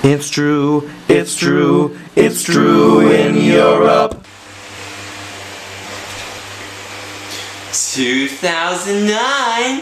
It's true, it's true, it's true in Europe. 2009.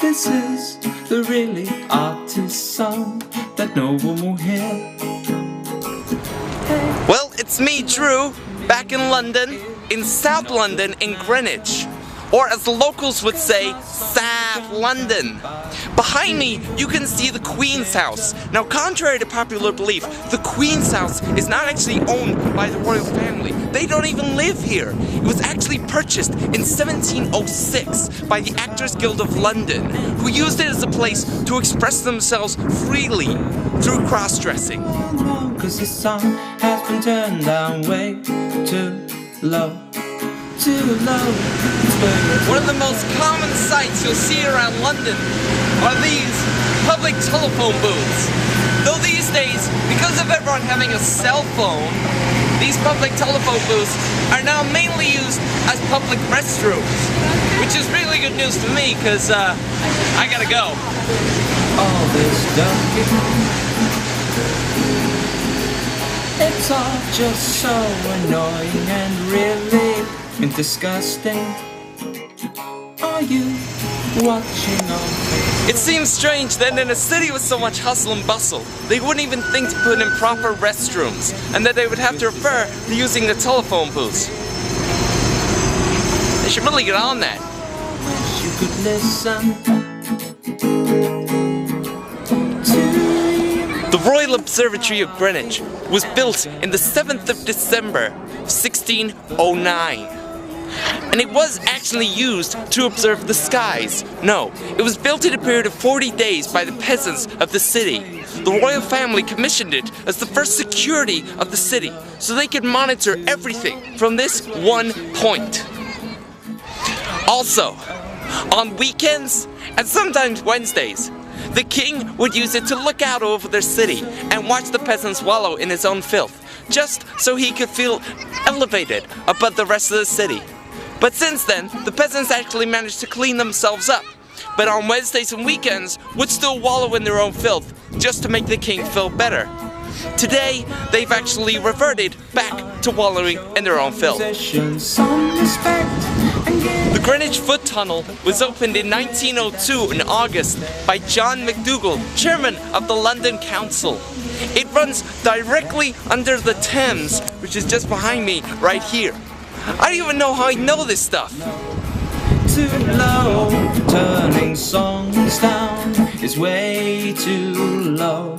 This is the really artist song that no one will hear. Well, it's me, Drew, back in London, in South London, in Greenwich. Or as the locals would say, South London. Behind me, you can see the Queen's house. Now, contrary to popular belief, the Queen's house is not actually owned by the royal family. They don't even live here. It was actually purchased in 1706 by the Actors Guild of London, who used it as a place to express themselves freely through cross-dressing. Cause this song has been turned down way too low. Too low. One of the most common sights you'll see around London are these public telephone booths. Though these days, because of everyone having a cell phone, these public telephone booths are now mainly used as public restrooms, which is really good news for me because I gotta go. All this dunking, it's all just so annoying and really disgusting. Are you watching on? It seems strange that in a city with so much hustle and bustle, they wouldn't even think to put in proper restrooms, and that they would have to refer to using the telephone booths. They should really get on that. Wish you could listen The Royal Observatory of Greenwich was built in the 7th of December, 1609. And it was actually used to observe the skies. No, it was built in a period of 40 days by the peasants of the city. The royal family commissioned it as the first security of the city, so they could monitor everything from this one point. Also, on weekends and sometimes Wednesdays, the king would use it to look out over their city and watch the peasants wallow in his own filth, just so he could feel elevated above the rest of the city. But since then, the peasants actually managed to clean themselves up, but on Wednesdays and weekends would still wallow in their own filth, just to make the king feel better. Today, they've actually reverted back to wallowing in their own filth. The Greenwich Foot Tunnel was opened in 1902 in August by John McDougall, chairman of the London Council. It runs directly under the Thames, which is just behind me right here. I don't even know how I know this stuff. too low. Turning songs down is way too low.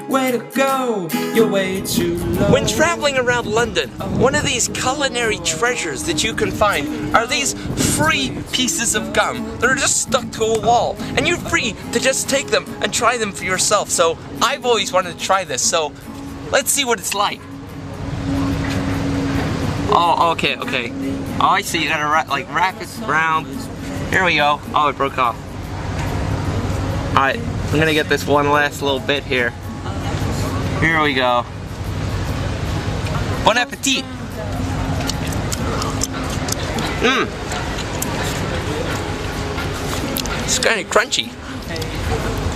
Way to go, you're way too low. When traveling around London, one of these culinary treasures that you can find are these free pieces of gum that are just stuck to a wall, and you're free to just take them and try them for yourself. So I've always wanted to try this, so let's see what it's like. Oh, okay. Oh, I see, you gotta wrap it around. Here we go. Oh, it broke off. Alright, I'm gonna get this one last little bit here. Here we go. Bon appetit! It's kind of crunchy.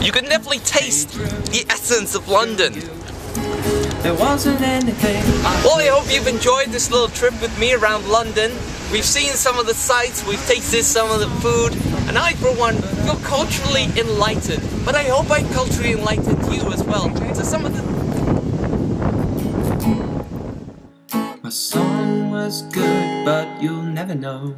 You can definitely taste the essence of London. There wasn't anything. Well, I hope you've enjoyed this little trip with me around London. We've seen some of the sights, we've tasted some of the food, and I, for one, feel culturally enlightened. But I hope I culturally enlightened you as well to some of the... My song was good, but you'll never know.